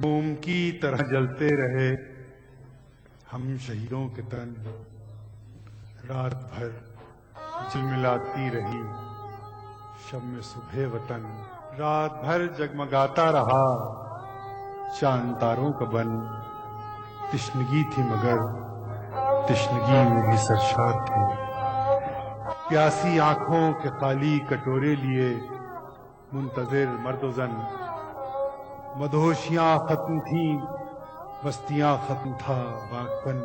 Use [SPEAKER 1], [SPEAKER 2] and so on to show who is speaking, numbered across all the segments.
[SPEAKER 1] मोम की तरह जलते रहे हम शहीदों के तन। रात भर झिलमिलाती रही शम्मे सुबह वतन। रात भर जगमगाता रहा चांद तारों का बन। तिश्नगी थी मगर तिश्नगी में भी सरशार थे। प्यासी आंखों के खाली कटोरे लिए मुंतजिर मर्दोजन। मदहोशियां खत्म थी मस्तियां खत्म था बागपन।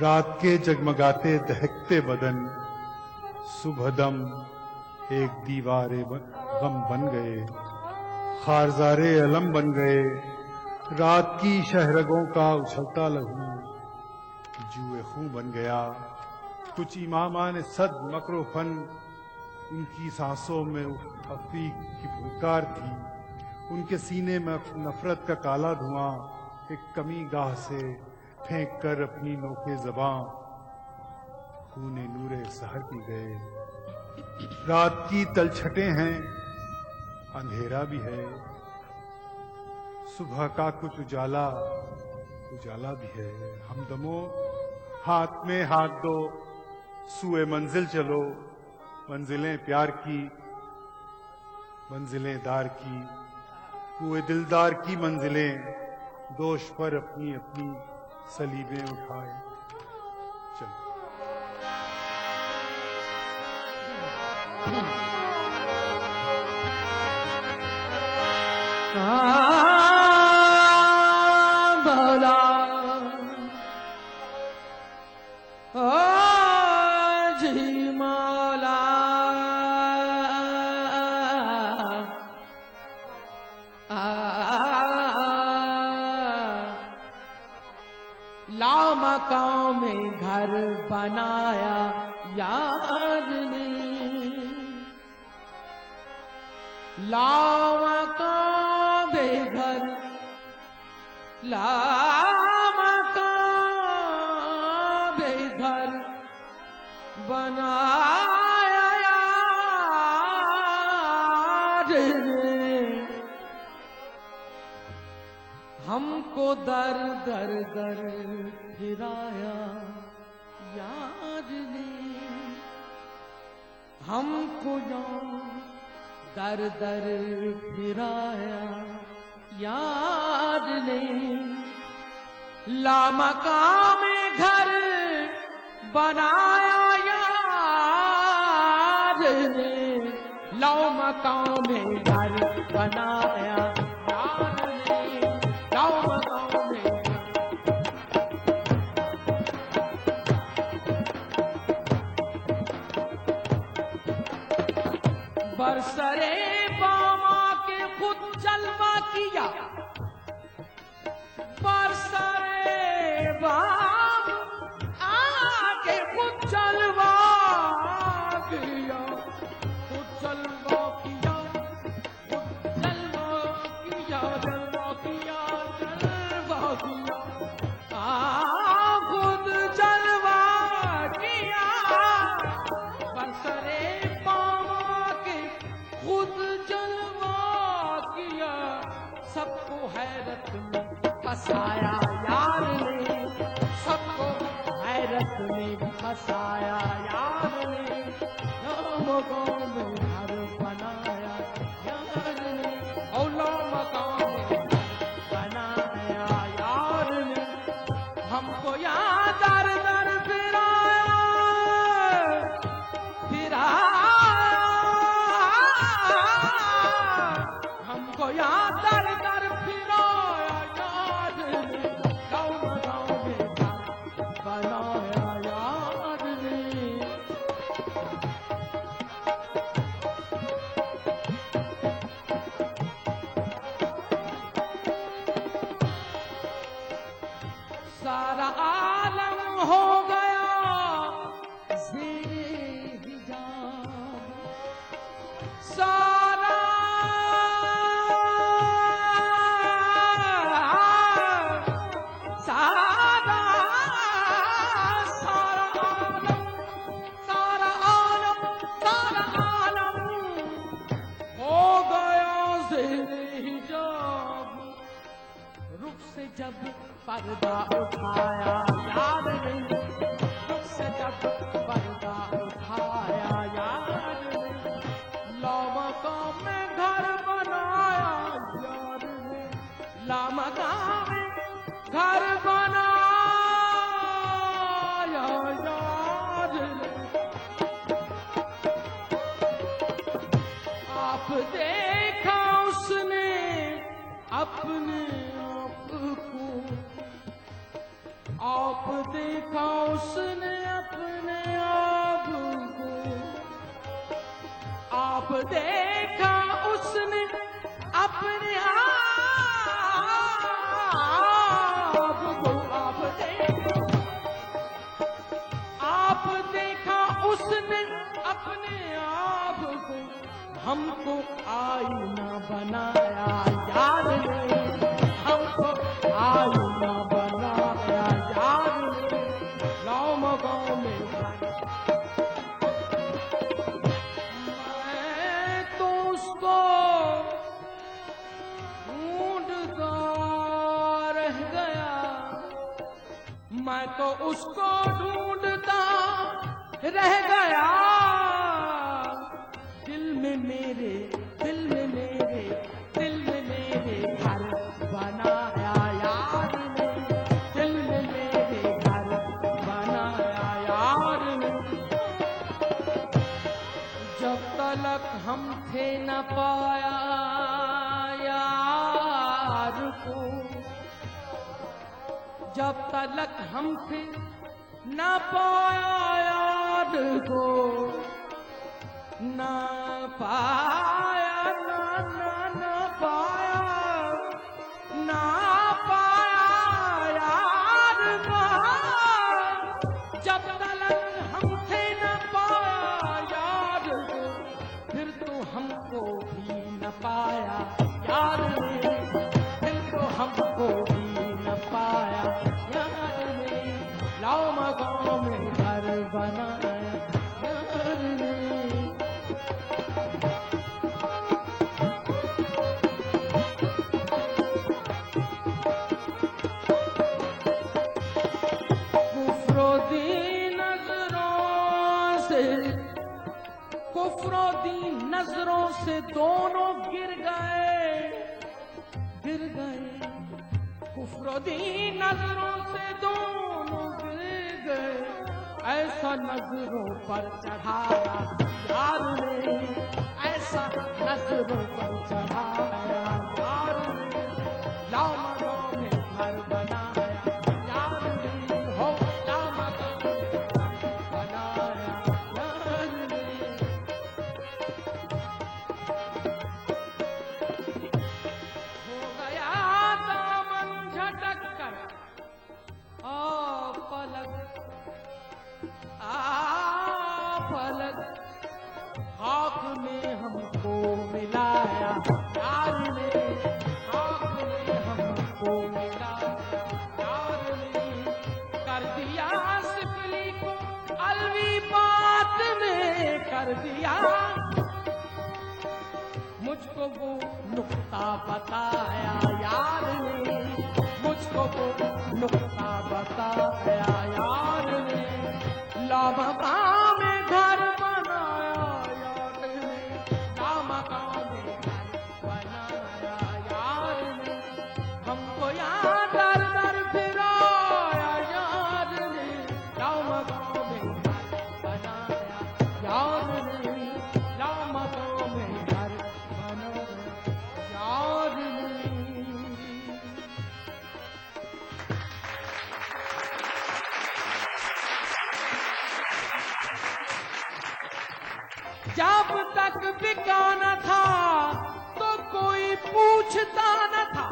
[SPEAKER 1] रात के जगमगाते दहकते बदन सुबह दम एक दीवारे गम बन गए। खारजारे अलम बन गए। रात की शहरगों का उछलता लहू जुए खूं बन गया। कुछ इमामान सद मकरोफन उनकी सांसों में अफीक की फुकार थी। उनके सीने में नफरत का काला धुआं एक कमी गाह से फेंक कर अपनी नोके ज़बां खूने नूरे सहर पी गए। रात की तलछटें हैं अंधेरा भी है। सुबह का कुछ उजाला उजाला भी है। हमदमो हाथ में हाथ दो सुए मंजिल चलो। मंजिलें प्यार की मंजिलें दार की कुए दिलदार की मंजिलें। दोष पर अपनी अपनी सलीबें उठाए चलो।
[SPEAKER 2] भला जी मौला लामकां में घर बनाया यार ने। लामकां में घर लामकां में घर बनाया यार ने। हमको दर दर दर फिराया यार ने। हमको दर दर फिराया यार ने। लामकां में घर बनाया यार ने। लामकां में घर बनाया यार ने। लामकां में बरसरे बामा के खुद जलवा किया। बरसरे बाम आके खुद जलवा किया। खुद जलवा किया खुद जलवा किया जलवा किया जलवा किया। खुद जलवा किया। बरसरे खुद जलवा किया। सबको हैरत में फंसाया यार ने। सबको हैरत में फंसाया यार ने। लामकां में घर बनाया यार ने। और लामकां में बनाया यार ने। हमको याद दर दर फिराया हमको याद दर दर फिराया यार ने। लामकां में घर बनाया यार ने। सारा आलम हो गया ज़ेरे हिजाब। सारा पर्दा उठाया यार ने, दुख से जब पर्दा उठाया यार ने, लामका में घर बनाया यार ने, लामका में घर बनाया यार ने। आप देखा उसने अपने आप को, आप देखा उसने अपने आप को, आप देखा उसने अपने आप को, आप देखा उसने अपने आप को, हमको आईना बनाया यार ने, हमको आईना बनाया यार ने, लामका में मैं तो उसको ढूंढता रह गया, मैं तो उसको ढूंढता रह गया, दिल में मेरे, दिल में मेरे, दिल में मेरे घर बनाया यार ने, दिल में मेरे घर बनाया यार ने। जब तलक हम थे न पाया यार को, जब तलक हम थे न पाया यार को, ना पाया ना ना ना पाया, ना पाया यार को, जब तलक हम थे न पाया यार को, फिर तो हमको भी न पाया यार ने, फिर तो हमको भी न पाया यार ने, लामका में घर बनाया यार ने। कुफ्रोदी नजरों से दोनों गिर गए, गिर गए, कुफ्रोदी नजरों से दोनों गिर गए, ऐसा नजरों पर चढ़ाया यार ने, ऐसा नजरों पर चढ़ाया यार ने, लामका में घर बनाया यार ने, हो लामका में बनाया यार ने। हो गया दामन झटक कर पलक खाक में हमको मिलाया यार ने, खाक में हमको मिलाया यार ने, कर दिया सिफली को अलवी बात में, कर दिया मुझको वो नुक्ता बताया यार ने, मुझको वो नुक्ता बताया यार ने, लामका में घर बनाया यार ने, लामका में घर बनाया यार ने, हमको यहाँ दर दर फिराया यार ने, लामका में घर बनाया यार ने, लामका में घर बनाया यार ने। जब तक बिका न था तो कोई पूछता न था,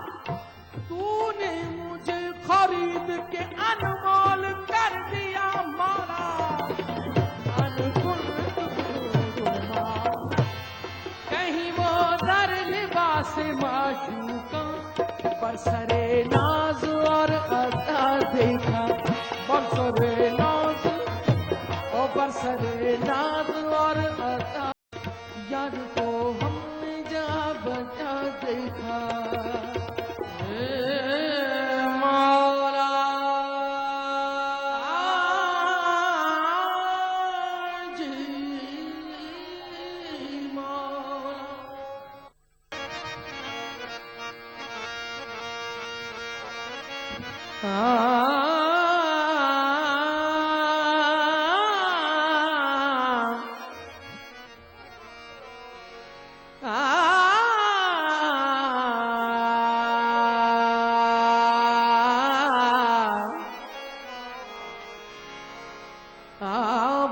[SPEAKER 2] तूने मुझे खरीद के अनमोल कर दिया मारा, कहीं वो दर लिबास माशूका, बरसरे नाज और अता देखा, बरसरे नाज और बरसरे नाज और अता, यार को हमने जा बचा देखा, मौला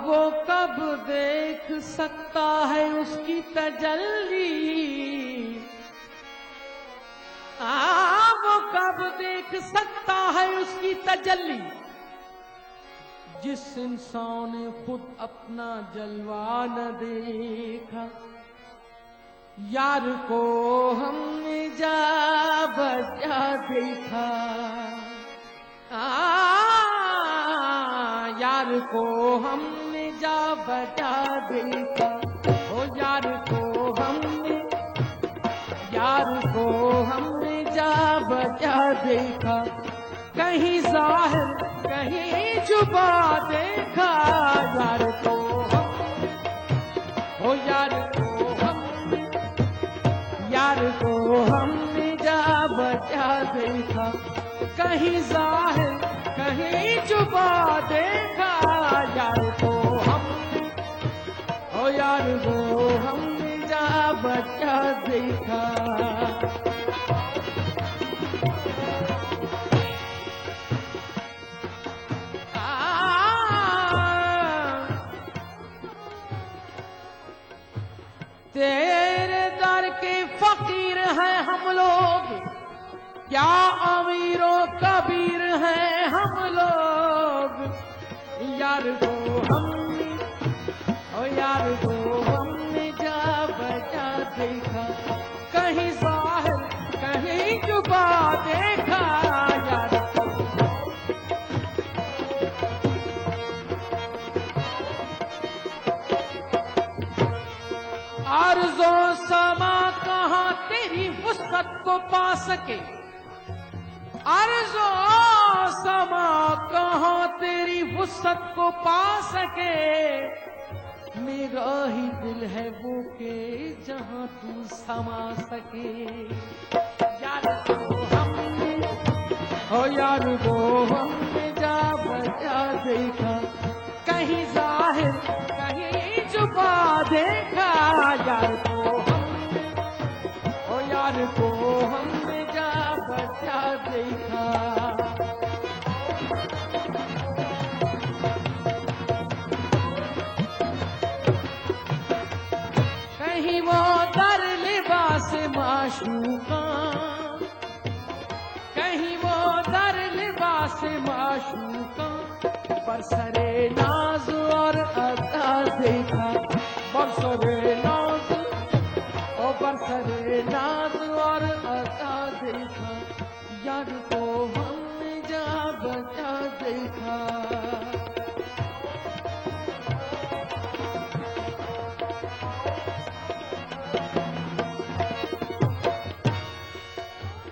[SPEAKER 2] वो कब देख सकता है उसकी तजल्ली, वो कब देख सकता है उसकी तजल्ली, जिस इंसान ने खुद अपना जलवा न देखा। यार को हमने जा बजा देखा, यार को हमने जा बजा देखा, ओ यार को हमने जा बजा देखा। कहीं जाहिर कहीं जुबा देखा, यार को ओ यार को हमने जा बजा देखा। कहीं जाहिर कहीं जुबा देखा, यार को हमने ओ यार को हमने जा बजा देखा। तेरे दर के फकीर हैं हम लोग, क्या अमीरों कबीर हैं हम लोग। यार को हमने ओ यार को हमने जा बजा देखा। कहीं जाहिर कहीं जुबा देखा, यार आरज़ो समा कहाँ तेरी वुसअत को पा सके। आरज़ो समा कहाँ तेरी वुसअत को पा सके। मेरा ही दिल है वो के जहाँ तू समा सके। यार को हमने ओ यार को हमने जा बजा देखा। कहीं जाहिर कहीं जुबा देखा, यार को हमने ओ यार को हमने जा बजा देखा। कहीं वो दर लिबास माशूका, कहीं वो दर लिबास माशूका, बरसरे नाज और अदा देखा। बरसरे नाज ओ बरसरे नाज और अदा देखा। यार को हमने जा बजा देखा।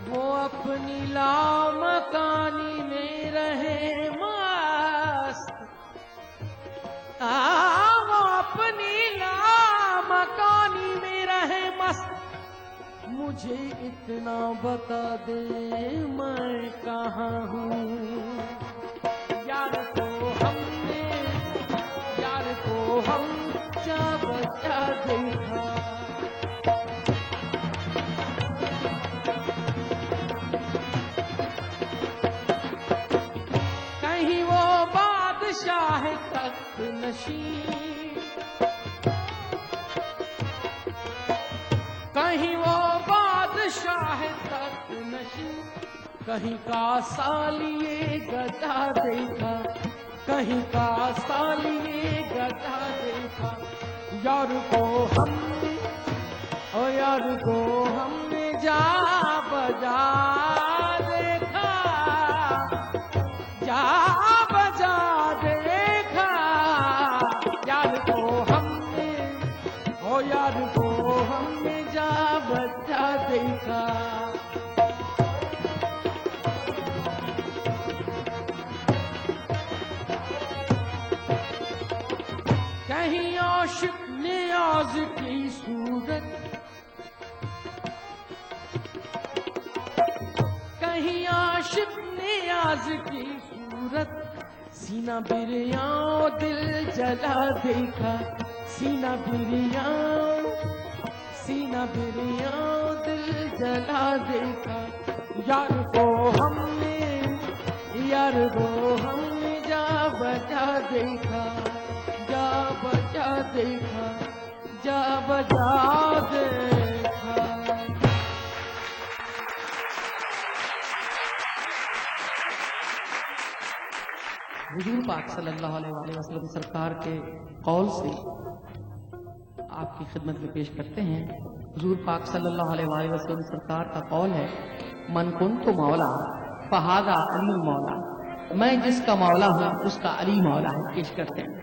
[SPEAKER 2] वो अपनी लामकानी में रहे मस्त, वो अपनी लामकानी में रहे मस्त। मुझे इतना बता दे मैं कहाँ हूँ। यार को हमने यार को हम जा बजा देखा। कहीं वो बादशाह तख्त नशीं, कहीं वो बादशाह तख्त नशीं, कहीं का सालिए गधा देखा। कहीं का सालिए गधा देखा। यार को हमने ओ यार को हमने जा बजा देखा। जा बजा देखा। यार को हमने ओ यार को हमने जा बजा देखा। कहीं आशिक नियाज की सूरत, कहीं आशिक नियाज की सूरत, सीना बिरियाओ दिल जला देखा, सीना बिरियाओ दिल जला देखा। यार को हमने जा बजा देखा, जा बजा देखा, जा बजा देखा। हुजूर पाक सल्लल्लाहु अलैहि वसल्लम सरकार के कौल से आपकी खिदमत में पेश करते हैं। हुजूर पाक सल्लल्लाहु अलैहि वसल्लम सरकार का कौल है, मन कुन्तु मौला फहादा अली मौला, मैं जिसका मौला हूं उसका अली मौला है। पेश करते हैं।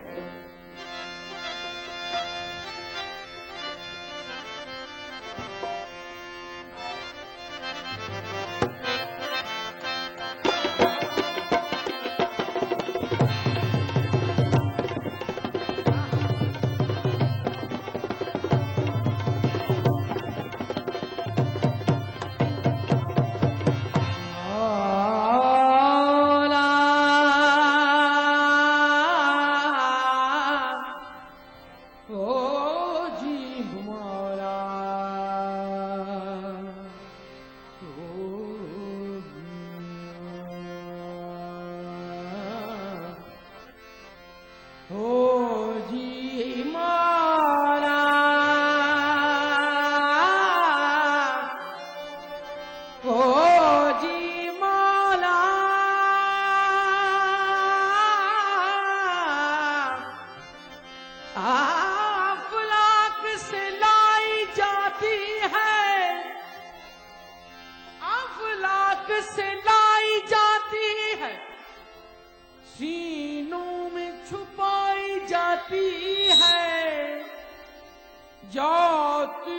[SPEAKER 2] अफलाक से लाई जाती है, अफलाक से लाई जाती है, सीनों में छुपाई जाती है, जाती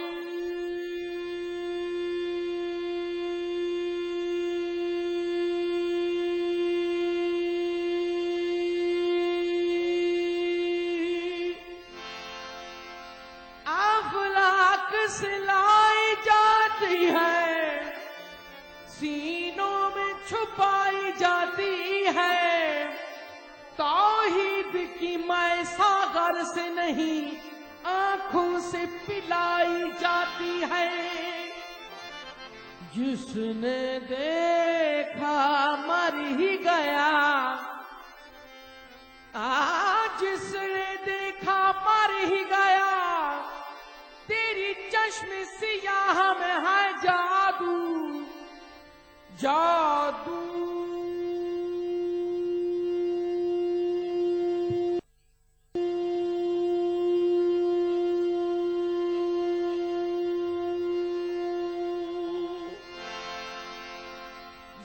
[SPEAKER 2] सिलाई जाती है, सीनों में छुपाई जाती है। तौहीद की मैं सागर से नहीं आंखों से पिलाई जाती है। जिसने देखा मर ही गया, जिसने देखा मर ही गया। तेरी चश्म सियाह में है जादू, जादू।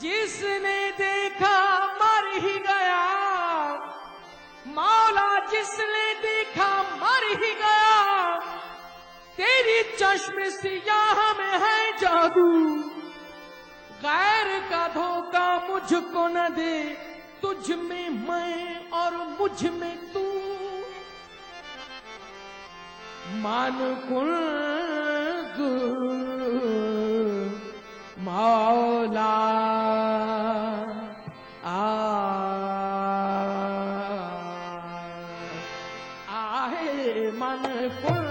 [SPEAKER 2] जिसने देखा मर ही गया, मौला जिसने देखा मर ही गया। तेरी चश्म सियाह में है जादू, गैर का धोखा मुझको न दे। तुझ में मैं और मुझ में तू, मान कुल मौला आहे मन कुल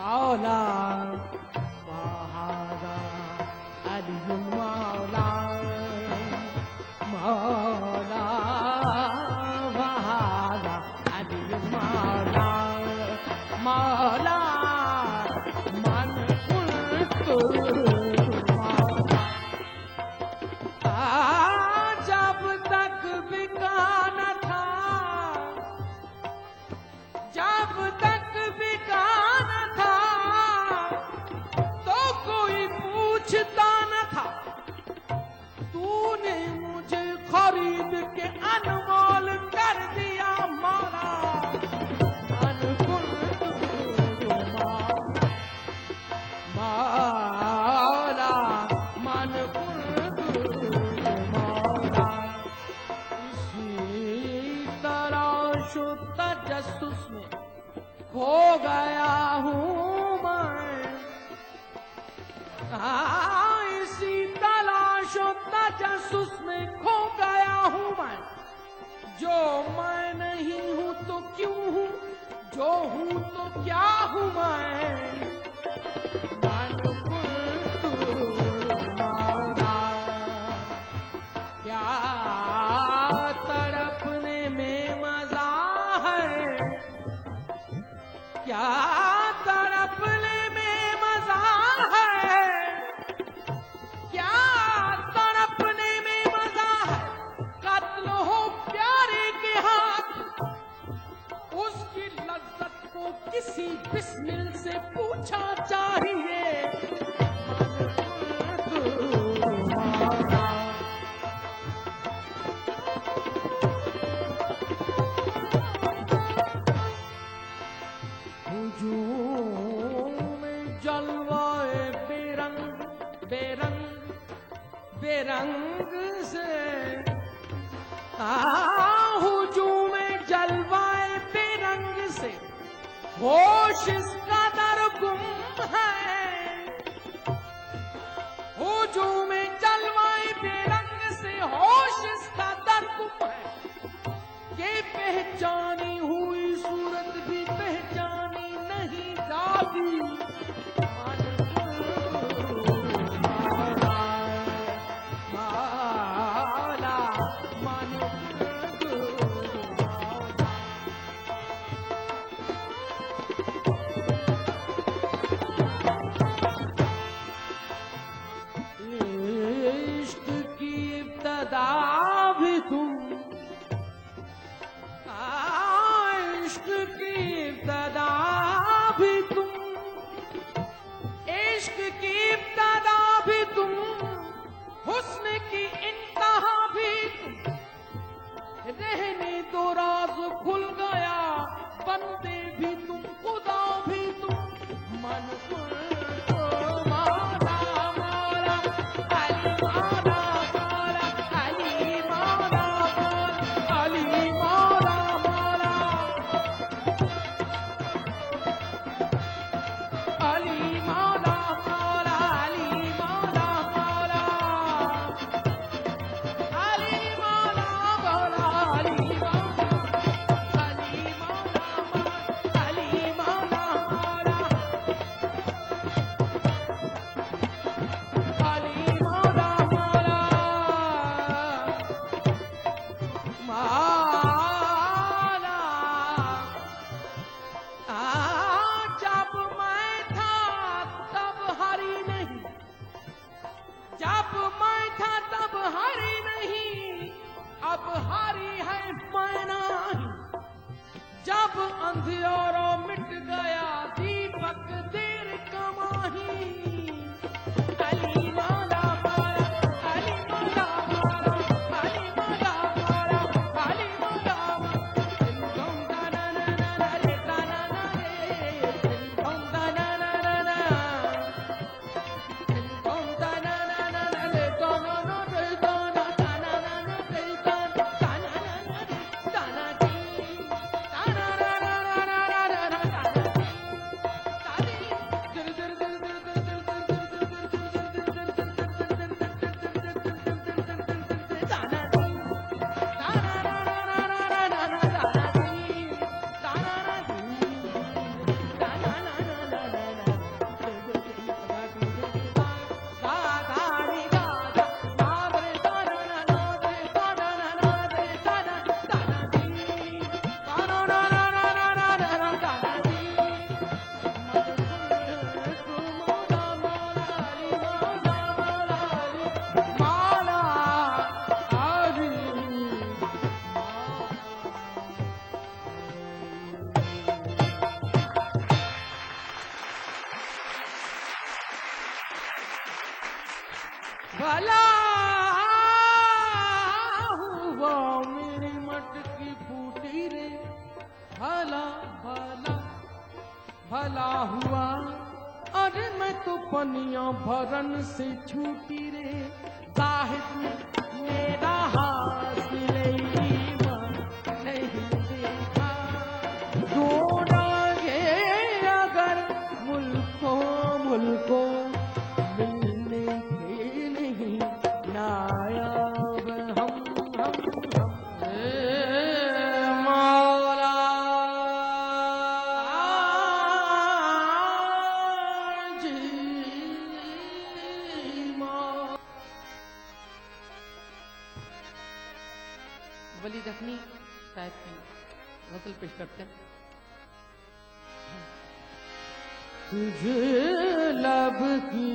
[SPEAKER 2] माला उसमें खो गया हूँ मैं। जो मैं नहीं हूँ तो क्यों हूँ, जो हूँ तो क्या हूँ मैं। क्या तड़पने में मजा है, क्या तड़पने में मजा है, क्या तड़पने में मजा है। कत्ल हो प्यारे के हाथ, उसकी लज्जत को किसी बिस्मिल से पूछा चाहिए। बेरंग से हुजूम में जलवाए बेरंग से होश इसका दर गुम है। हुजूम में जलवाए बेरंग से होश इसका दर गुम है। ये पहचानी हुई सूरत भी पहचानी नहीं जाती। रहने तो राज खुल गया, बंदे भी तुम खुदा भी तुम। मन को मारा मारा अली मारा मारा अली मारा मारा अली मारा मारा अली मारा मारा अली मारा मारा अली अब हारी है मैं नहीं। जब अंधियारा मिट गया दीपक देर कमाही। अली माला माला अली माला माला अली माला माला अली माला भला हुआ मेरी मटकी फूटी रे। भला भला भला हुआ, अरे मैं तो पनिया भरन से छूटी रे। साहिब मेरा हासिल नहीं देखा, ढूंढांगे अगर मुल्को मिलने के नहीं नायाब वली दखनी साहब की गजल पेश करते हैं। तुझ लब की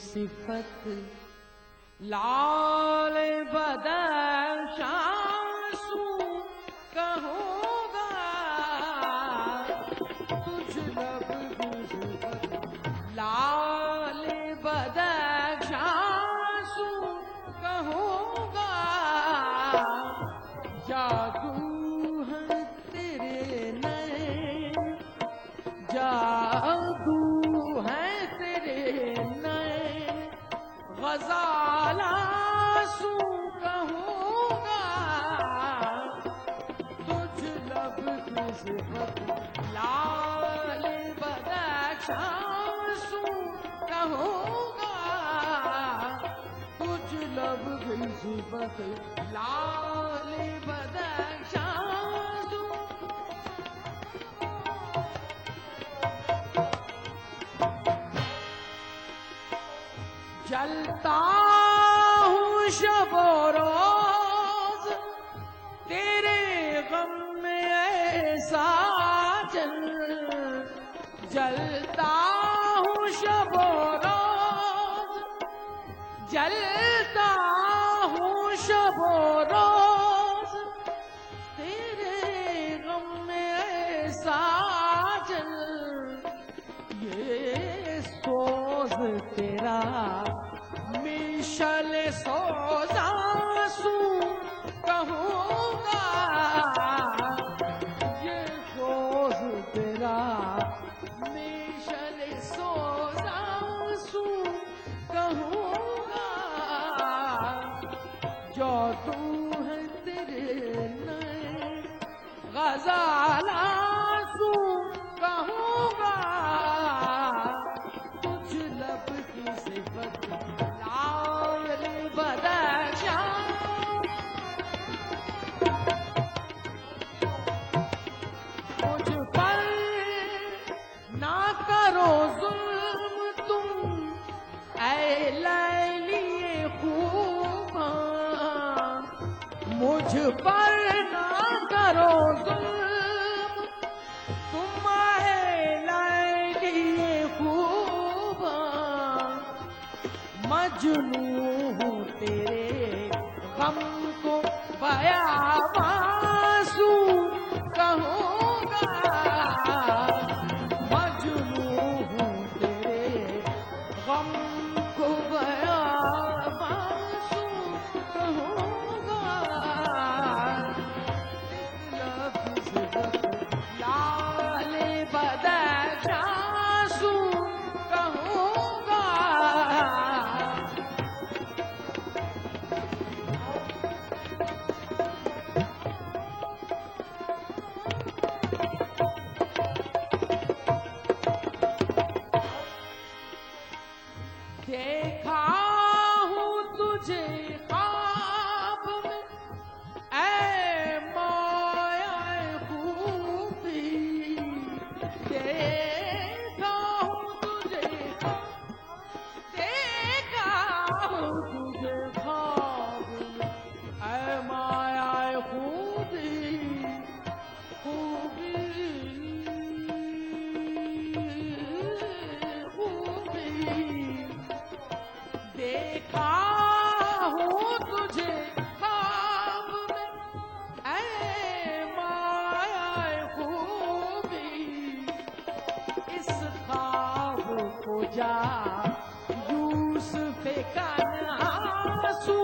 [SPEAKER 2] सिफत लाल बदशासू कहूँगा, तुझ लब की सिफत लाल बदशासू कहूँगा, जादू है तेरे नैन, जादू है तेरे नैन, गज़ालासू कहूँगा, तुझ लब की सिफत लाल बदशासू कहूँगा, तुझ लब की सिफत लाल बदशासू। जलता हूँ शबो रोज तेरे गम में ऐसा जल, जलता हूँ शबो रोज, जलता हूँ शबो रोज तेरे गम में ऐसा जल, ये सोज तेरा मिशल सोजासू कहूँगा, ये सोज तेरा मिशल सोजासू कहूँगा, जो तू है तेरे नैन, गज़ालासू कहूँगा, तुझ लब की सिफत लाल बदशासू। मुझ पर ना करो जुल्म तुम ऐ लैलिए खूबा, मुझ पर ना करो जुल्म तुम ऐ लैलिए खूबा, मजनू हूँ तेरे गम को बयाबासू कहूँगा, मजनू हूँ तेरे गम को बयाबासू कहूँगा, लफ्ज़ लाल बदशासू कहूँगा। देखा हूँ तुझे ख्वाब में ऐ माया खूबी, देखा हूँ तुझे देखा हूँ तुझे ख्वाब में ऐ माया खूबी, खूबी खूबी, देखा हूँ तुझे ख्वाब में ऐ माया खूबी, इस ख्वाब को जा यूसुफ का नासू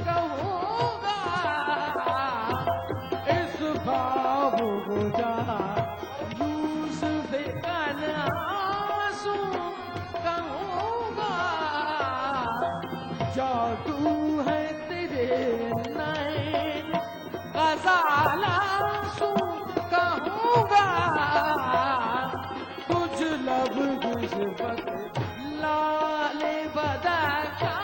[SPEAKER 2] कहूँगा, इस ख्वाब को जा यूसुफ का नासू कहूँगा, जादू है तेरे नैन, गज़ालासू कहूँगा, तुझ लब की सिफत लाल बदशासू।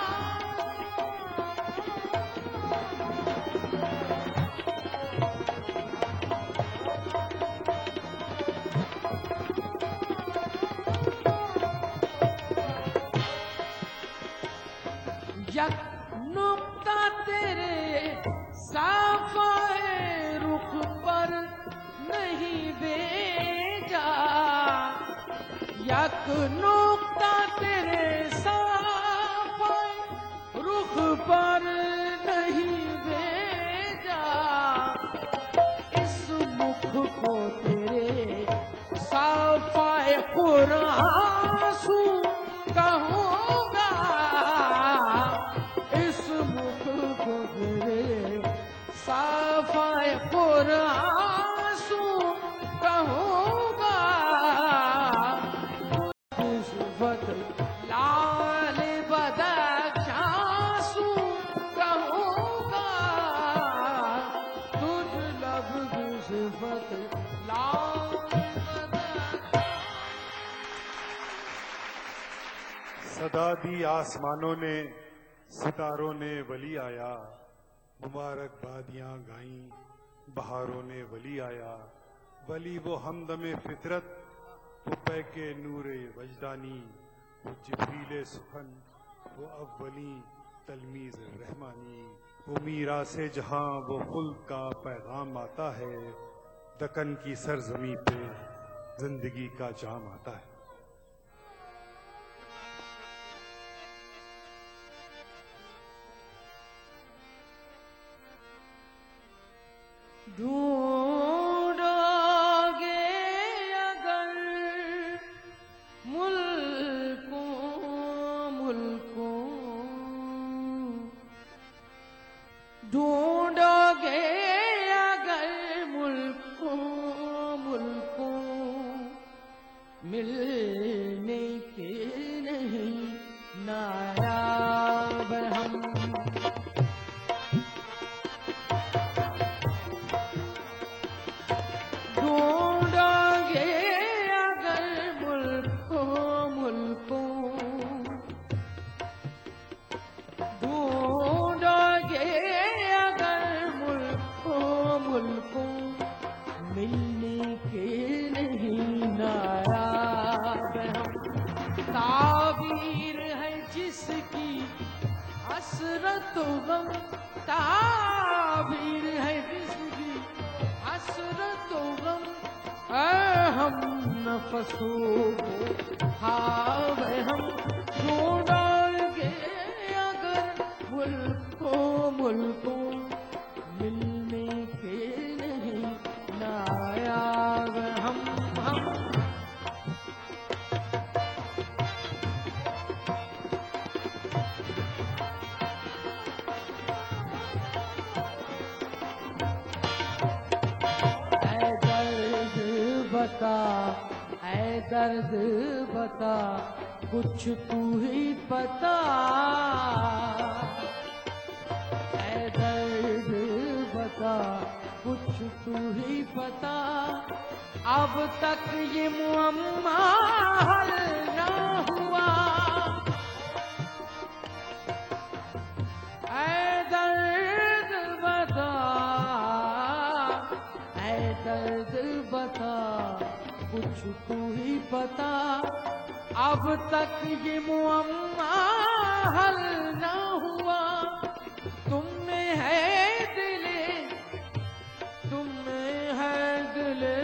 [SPEAKER 2] गुजरे साफाए पुरासू कहूँगा किस्मत लाल बदख्शासू कहूँगा तुझ लब किस्मत लाल
[SPEAKER 1] सदा दी आसमानों ने सितारों ने वली आया, मुबारकबादियां गाई बहारों ने वली आया। वली वो हमदमे फितरत, वो पैके नूरे वजदानी, वो जिब्रीले सुखन, वो अव्वली तलमीज रहमानी। वो मीरा से जहां वो खुल्द का पैगाम आता है, दक्कन की सरजमी पे जिंदगी का जाम आता है।
[SPEAKER 2] ढूंढोगे अगर मुल्कों मुल्कों, ढूंढोगे अगर मुल्कों मुल्कों, मिलने के नहीं नायाब हम। ढूंढोगे अगर मुल्कों मुल्कों, ढूंढोगे अगर मुल्कों मुल्कों, मिलने के नहीं नायाब हम। ताबीर है जिसकी हसरत गम, ताबीर है जिसकी हसरत गम, हम नफसों को हावे हम। ढूंढोगे अगर मुल्कों मुल्कों, मिलने के नहीं नायाब हम। बता ऐ दर्द बता, कुछ तू ही पता। ऐ दर्द बता, कुछ तू ही पता। अब तक ये मुअम्मा हल ना हुआ। ऐ दर्द बता, ऐ दर्द बता, कुछ तू ही पता। अब तक ये मुअम्मा हल ना हुआ। तुम में है दिले, तुम में है दिले,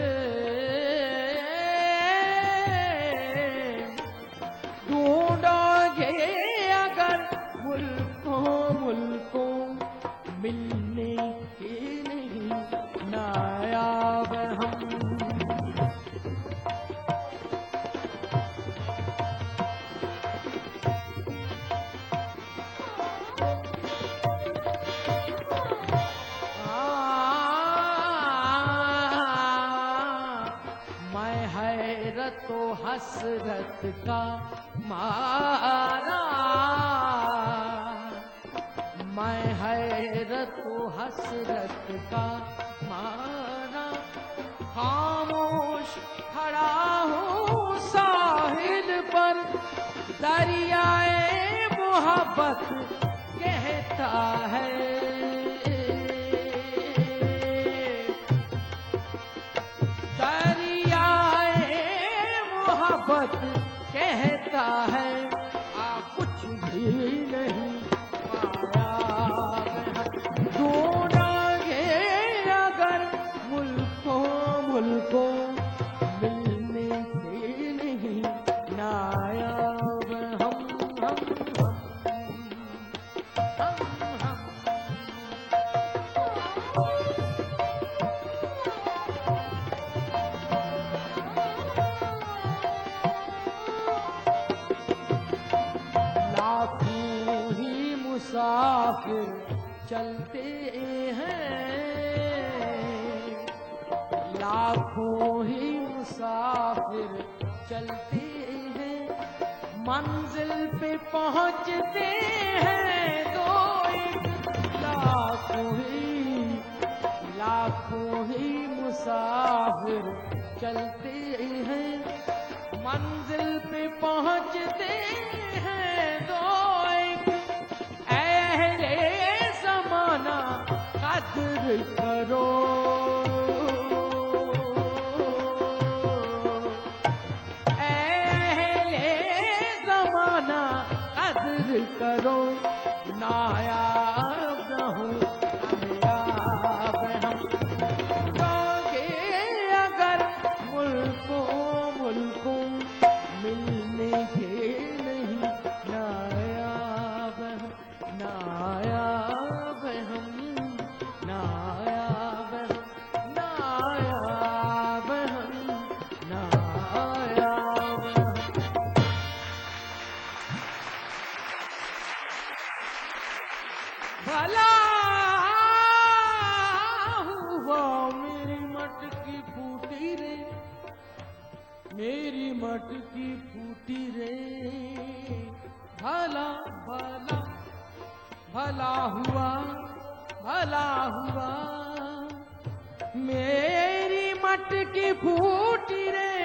[SPEAKER 2] ढूंढोगे अगर मुल्कों मुल्कों, मिलने के नहीं नायाब हम। मैं हैरत तो हसरत का मारा, मैं हैरत तो हसरत का मारा। खामोश खड़ा हूँ साहिल पर, दरियाए मोहब्बत कहता है। दरियाए मोहब्बत कहता है, कुछ भी नहीं पाया। ढूंढोगे अगर मुल्कों मुल्कों, मिलने के नहीं नायाब हम। चलते हैं, लाखों ही मुसाफिर चलते हैं, मंजिल पे पहुंचते हैं तो एक लाखों ही मुसाफिर चलते हैं, मंजिल पे पहुंचते हैं तो एक अहले ज़माना कद्र करो, अहले ज़माना कद्र करो, नायाब न हो कामयाब हम दोगे अगर मुल्कों मिलने के नहीं, नायाब हम नायाब हम नायाब हम नायाब हम नायाब हम। भला हुआ मेरी मटकी फूटी रे, मेरी मटकी फूटी रे, भला भला भला हुआ मेरी मटकी फूटी रे,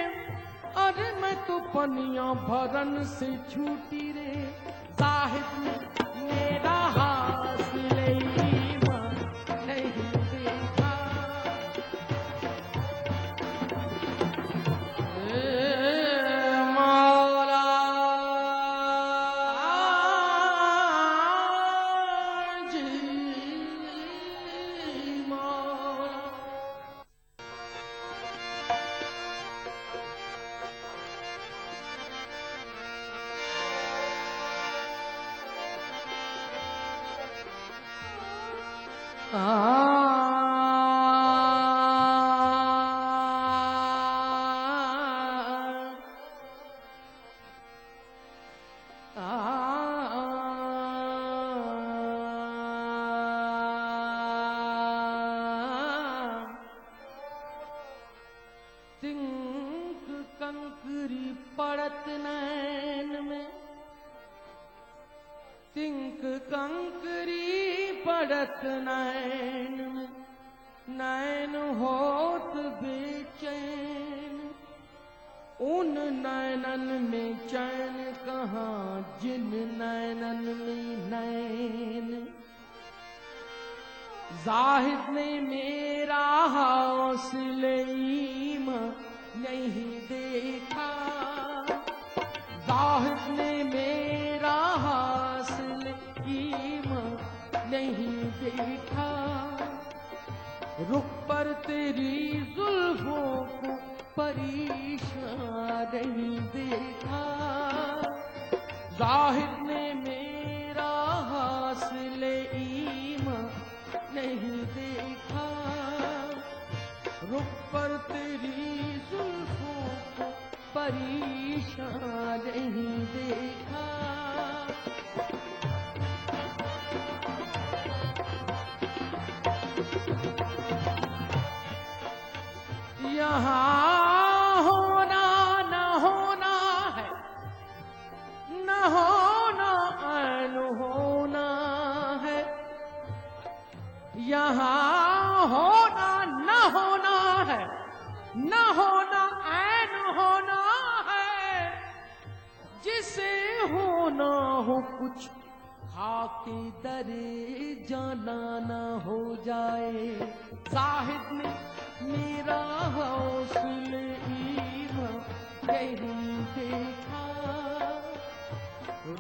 [SPEAKER 2] अरे मैं तो पनिया भरन से छूटी रे, साहिब मेरा हासिल ईमान नहीं देखा, मौला जी मौला। तिंक कंकरी पड़त नैन में, तिंक कंकरी पड़त नैन में, नैन होत बेचैन, उन नैनन में चैन कहाँ जिन नैनन में नैन, जाहिद ने मेरा हौसले ईमान नहीं देखा, जाहिद ने मेरा हौसले ईमान नहीं देखा, रुख पर तेरी जुल्फों को परेशान नहीं देखा, जाहिद ने मेरा हौसले ईमान नहीं देखा, रुख पर तेरी जुल्फों को परेशान नहीं देखा। यहाँ होना न होना है, न होना ऐन होना है, यहाँ होना न होना है, न होना ऐन होना है, जिसे होना हो कुछ खाके दरे जाना न हो जाए, साहिब ने मेरा हौसले ईमान नहीं देखा,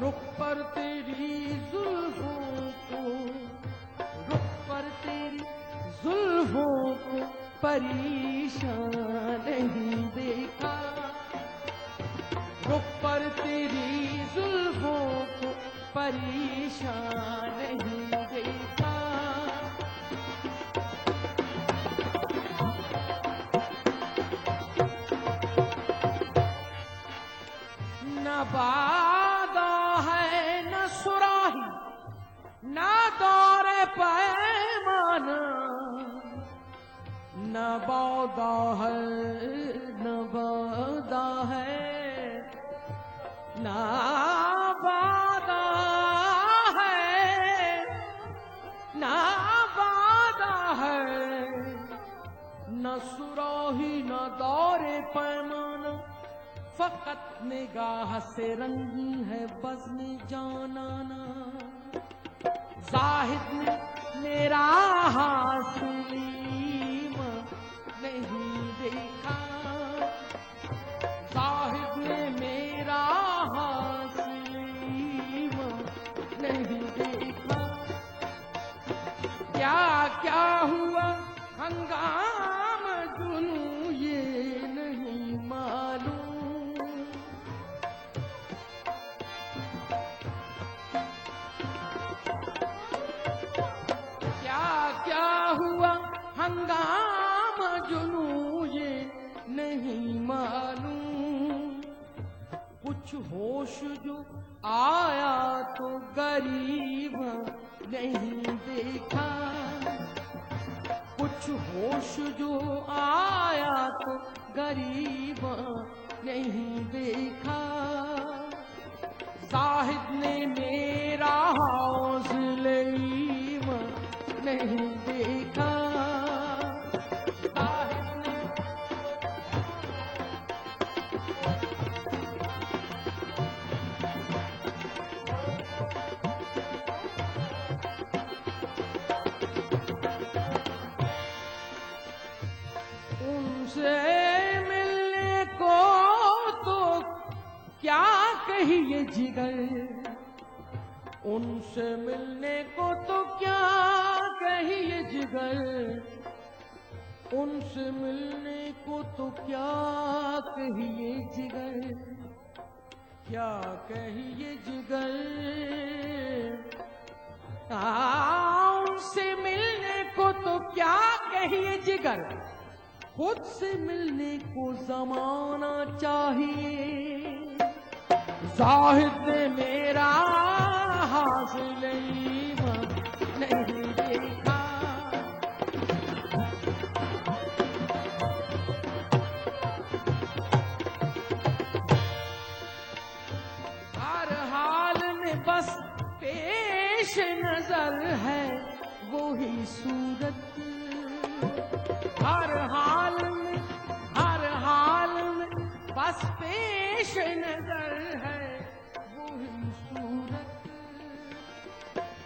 [SPEAKER 2] रुख पर तेरी जुल्फों को, रुख पर तेरी जुल्फों को परेशान नहीं देखा, रुख पर तेरी जुल्फों को परेशान नहीं देखा। न बादा है न सुराही, न दौरे सौदा है न वादा है, न वादा है, न वादा है, न सुराही न दौरे पैमाना, फकत निगाह से रंगी है बज़्म जानाना। ज़ाहिद ने मेरा हासिली नहीं देखा, ज़ाहिद ने मेरा हासिली नहीं देखा। क्या क्या हुआ हंगाम जुनू ये नहीं मालूम। क्या क्या हुआ हंगाम जुनू ये नहीं मालूम। कुछ होश जो आया तो गरीब नहीं देखा, कुछ होश जो आया तो गरीब नहीं देखा। ज़ाहिद ने मेरा हौसले नहीं देखा। ज़ाहिद ने उनसे मिलने को तो क्या कहिए जिगर, उनसे मिलने को तो क्या कहिए जिगर, उनसे मिलने को तो क्या कहिए जिगर, क्या कहिए जिगर। उनसे मिलने को तो क्या कहिए जिगर, खुद से मिलने को ज़माना चाहिए। ज़ाहिद ने मेरा हासिल नहीं देखा। हर हाल में बस पेश नजर है वही सूरत, हर हाल में बस पेश नजर है वही सूरत,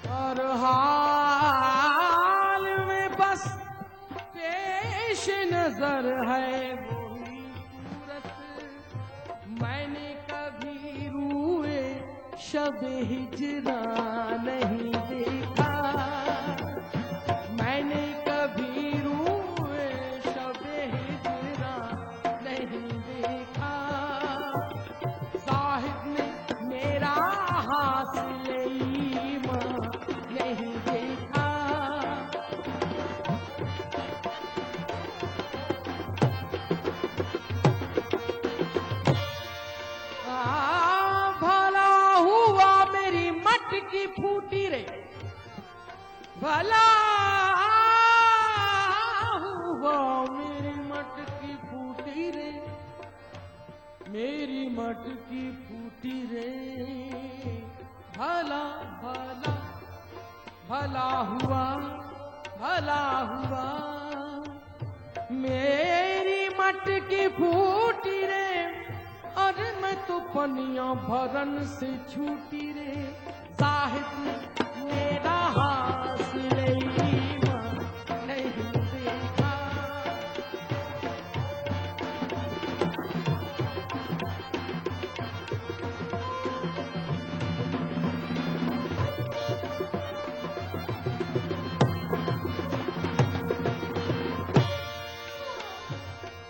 [SPEAKER 2] हर हाल में बस पेश नजर है वही सूरत। मैंने कभी रूए शब हिजरा नहीं देखा, मैंने कभी रूए शब हिजरा नहीं देखा। ज़ाहिद ने मेरा हासिल नहीं देखा। भला हुआ मेरी मटकी फूटी रे, भला हुआ मेरी मटकी फूटी रे, मेरी मटकी फूटी रे। भला भला भला हुआ, भला हुआ मेरी मटकी फूटी रे, और मैं तो पनिया भरन से छूटी रे। ज़ाहिद ने मेरा हासिल नहीं देखा।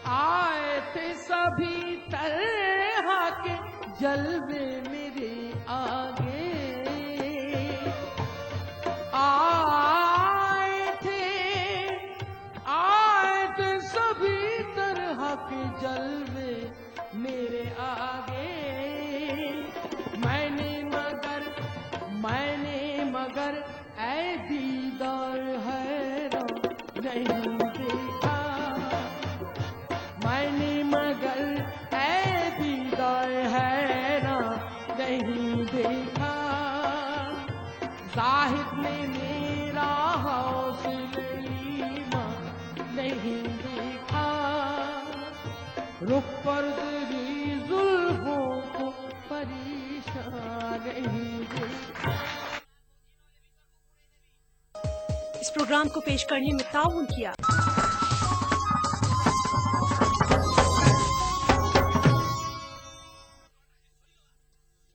[SPEAKER 2] आए थे सभी तरह के जलवे मेरे आगे, आए थे सभी तरह के जलवे मेरे आगे। मैंने मगर ऐ दीदार हैरान नहीं देखा। मगर ऐ दीदार है ना नहीं देखा। जाहिद ने मेरा हौसला नहीं देखा, रुख पर तेरी जुल्फों को परेशान नहीं देखा।
[SPEAKER 3] इस प्रोग्राम को पेश करने में ताउन किया